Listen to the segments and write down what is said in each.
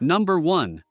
Number 1.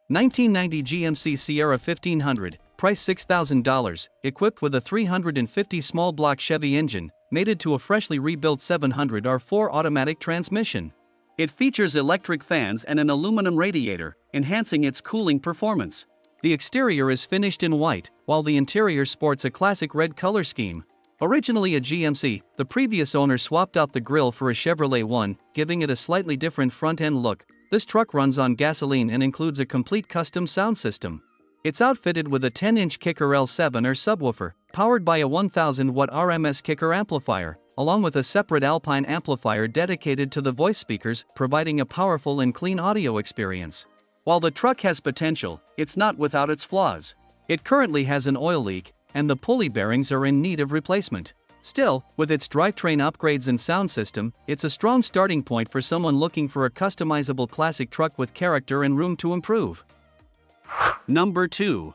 1990 GMC Sierra 1500, price $6,000, equipped with a 350 small block Chevy engine, mated to a freshly rebuilt 700R4 automatic transmission. It features electric fans and an aluminum radiator, enhancing its cooling performance. The exterior is finished in white, while the interior sports a classic red color scheme. Originally a GMC, the previous owner swapped out the grille for a Chevrolet One, giving it a slightly different front-end look. This truck runs on gasoline and includes a complete custom sound system. It's outfitted with a 10-inch Kicker L7 or subwoofer, powered by a 1000-watt RMS Kicker amplifier, along with a separate Alpine amplifier dedicated to the voice speakers, providing a powerful and clean audio experience. While the truck has potential, it's not without its flaws. It currently has an oil leak, and the pulley bearings are in need of replacement. Still, with its drivetrain upgrades and sound system, it's a strong starting point for someone looking for a customizable classic truck with character and room to improve. Number 2.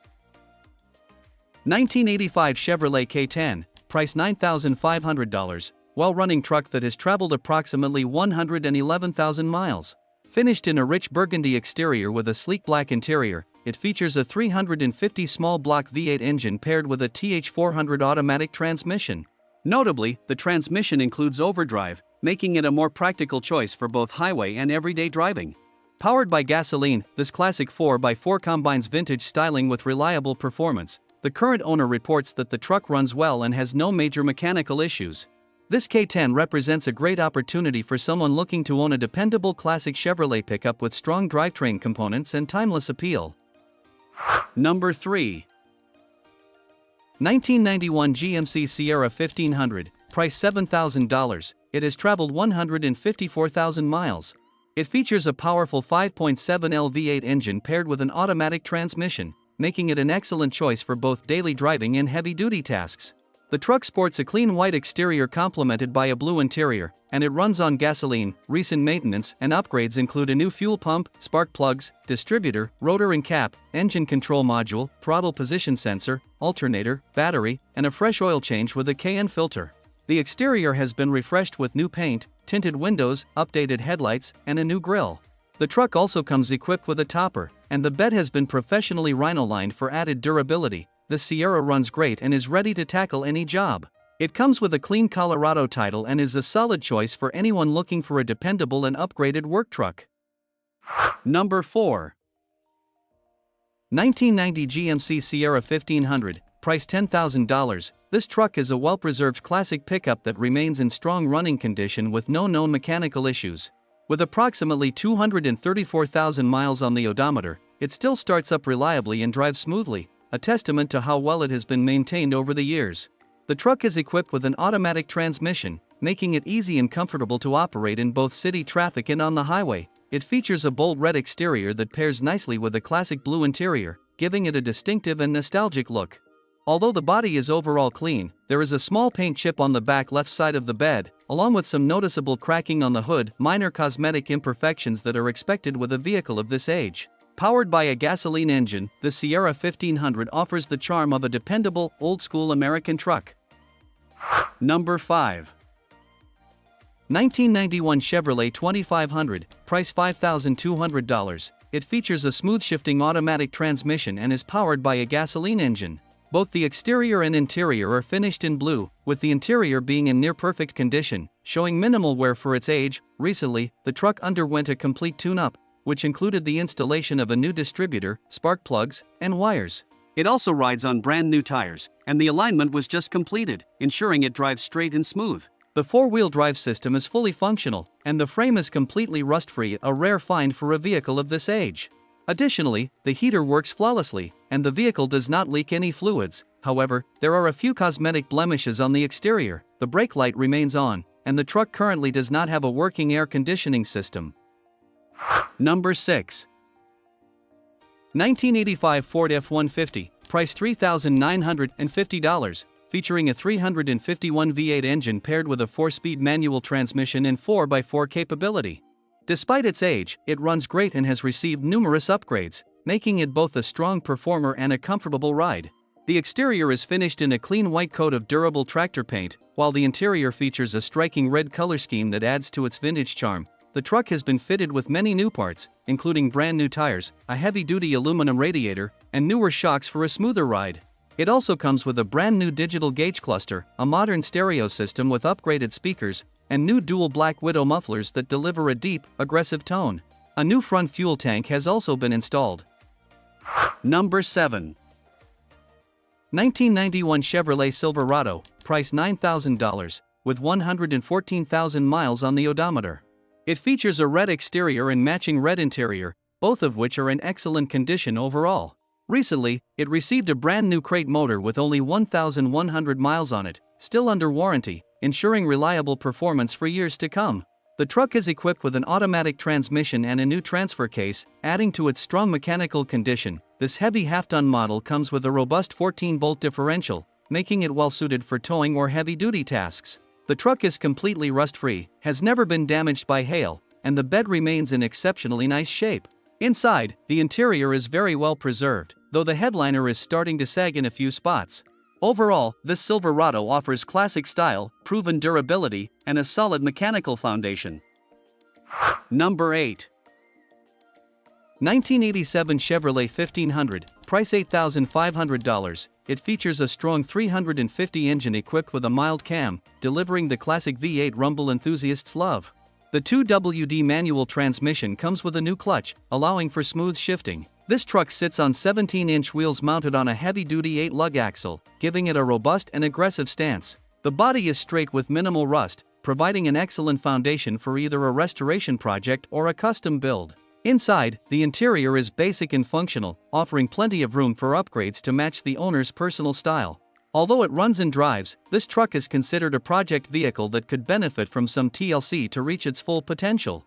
1985 Chevrolet K10, price $9,500, well-running truck that has traveled approximately 111,000 miles. Finished in a rich burgundy exterior with a sleek black interior, it features a 350 small block V8 engine paired with a TH400 automatic transmission. Notably, the transmission includes overdrive, making it a more practical choice for both highway and everyday driving. Powered by gasoline, this classic 4x4 combines vintage styling with reliable performance. The current owner reports that the truck runs well and has no major mechanical issues. This K10 represents a great opportunity for someone looking to own a dependable classic Chevrolet pickup with strong drivetrain components and timeless appeal. Number 3. 1991 GMC Sierra 1500, price $7,000, it has traveled 154,000 miles. It features a powerful 5.7L V8 engine paired with an automatic transmission, making it an excellent choice for both daily driving and heavy-duty tasks. The truck sports a clean white exterior complemented by a blue interior, and it runs on gasoline. Recent maintenance and upgrades include a new fuel pump, spark plugs, distributor, rotor and cap, engine control module, throttle position sensor, alternator, battery, and a fresh oil change with a KN filter. The exterior has been refreshed with new paint, tinted windows, updated headlights, and a new grille. The truck also comes equipped with a topper, and the bed has been professionally rhino-lined for added durability. The Sierra runs great and is ready to tackle any job. It comes with a clean Colorado title and is a solid choice for anyone looking for a dependable and upgraded work truck. Number 4. 1990 GMC Sierra 1500, price $10,000. This truck is a well-preserved classic pickup that remains in strong running condition with no known mechanical issues. With approximately 234,000 miles on the odometer, it still starts up reliably and drives smoothly, a testament to how well it has been maintained over the years. The truck is equipped with an automatic transmission, making it easy and comfortable to operate in both city traffic and on the highway. It features a bold red exterior that pairs nicely with a classic blue interior, giving it a distinctive and nostalgic look. Although the body is overall clean, there is a small paint chip on the back left side of the bed, along with some noticeable cracking on the hood, minor cosmetic imperfections that are expected with a vehicle of this age. Powered by a gasoline engine, the Sierra 1500 offers the charm of a dependable, old-school American truck. Number 5. 1991 Chevrolet 2500, price $5,200. It features a smooth-shifting automatic transmission and is powered by a gasoline engine. Both the exterior and interior are finished in blue, with the interior being in near-perfect condition, showing minimal wear for its age. Recently, the truck underwent a complete tune-up, which included the installation of a new distributor, spark plugs, and wires. It also rides on brand new tires, and the alignment was just completed, ensuring it drives straight and smooth. The four-wheel drive system is fully functional, and the frame is completely rust-free, a rare find for a vehicle of this age. Additionally, the heater works flawlessly, and the vehicle does not leak any fluids. However, there are a few cosmetic blemishes on the exterior. The brake light remains on, and the truck currently does not have a working air conditioning system. Number 6. 1985 Ford F-150, price $3,950, featuring a 351 V8 engine paired with a 4-speed manual transmission and 4x4 capability. Despite its age, it runs great and has received numerous upgrades, making it both a strong performer and a comfortable ride. The exterior is finished in a clean white coat of durable tractor paint, while the interior features a striking red color scheme that adds to its vintage charm. the truck has been fitted with many new parts, including brand new tires, a heavy-duty aluminum radiator, and newer shocks for a smoother ride. It also comes with a brand new digital gauge cluster, a modern stereo system with upgraded speakers, and new dual Black Widow mufflers that deliver a deep, aggressive tone. A new front fuel tank has also been installed. Number 7. 1991 Chevrolet Silverado, price $9,000, with 114,000 miles on the odometer. It features a red exterior and matching red interior, both of which are in excellent condition overall. Recently, it received a brand new crate motor with only 1,100 miles on it, still under warranty, ensuring reliable performance for years to come. The truck is equipped with an automatic transmission and a new transfer case, adding to its strong mechanical condition. This heavy half-ton model comes with a robust 14-bolt differential, making it well-suited for towing or heavy-duty tasks. The truck is completely rust-free, has never been damaged by hail, and the bed remains in exceptionally nice shape. Inside, the interior is very well preserved, though the headliner is starting to sag in a few spots. Overall, this Silverado offers classic style, proven durability, and a solid mechanical foundation. Number 8. 1987 Chevrolet 1500, price $8,500. It features a strong 350 engine equipped with a mild cam, delivering the classic V8 rumble enthusiasts love. The 2WD manual transmission comes with a new clutch, allowing for smooth shifting. This truck sits on 17-inch wheels mounted on a heavy-duty 8-lug axle, giving it a robust and aggressive stance. The body is straight with minimal rust, providing an excellent foundation for either a restoration project or a custom build. Inside, the interior is basic and functional, offering plenty of room for upgrades to match the owner's personal style. Although it runs and drives, this truck is considered a project vehicle that could benefit from some TLC to reach its full potential.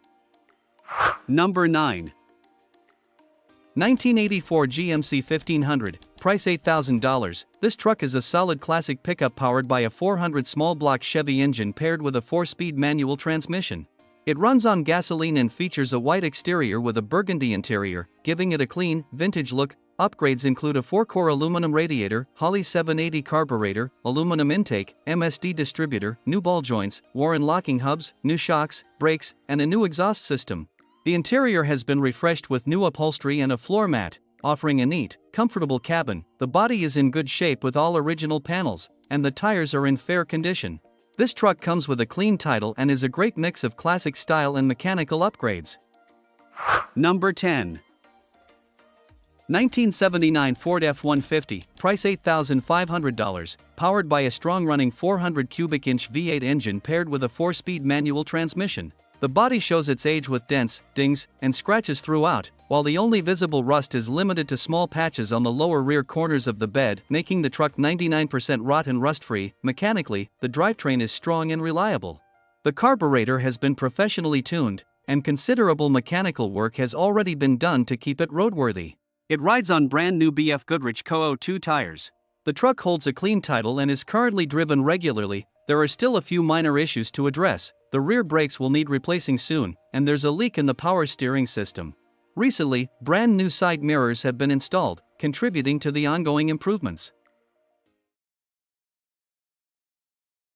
Number 9. 1984 GMC 1500, price $8,000. This truck is a solid classic pickup powered by a 400 small block Chevy engine paired with a 4-speed manual transmission. It runs on gasoline and features a white exterior with a burgundy interior, giving it a clean, vintage look. Upgrades include a 4-core aluminum radiator, Holley 780 carburetor, aluminum intake, MSD distributor, new ball joints, Warren locking hubs, new shocks, brakes, and a new exhaust system. The interior has been refreshed with new upholstery and a floor mat, offering a neat, comfortable cabin. The body is in good shape with all original panels, and the tires are in fair condition. This truck comes with a clean title and is a great mix of classic style and mechanical upgrades. Number 10. 1979 Ford F-150, price $8,500, powered by a strong-running 400 cubic inch V8 engine paired with a 4-speed manual transmission. The body shows its age with dents, dings, and scratches throughout, while the only visible rust is limited to small patches on the lower rear corners of the bed, making the truck 99% rot and rust-free. Mechanically, the drivetrain is strong and reliable. The carburetor has been professionally tuned, and considerable mechanical work has already been done to keep it roadworthy. It rides on brand new BF Goodrich Co-02 tires. The truck holds a clean title and is currently driven regularly. There are still a few minor issues to address. The rear brakes will need replacing soon, and there's a leak in the power steering system. Recently, brand new side mirrors have been installed, contributing to the ongoing improvements.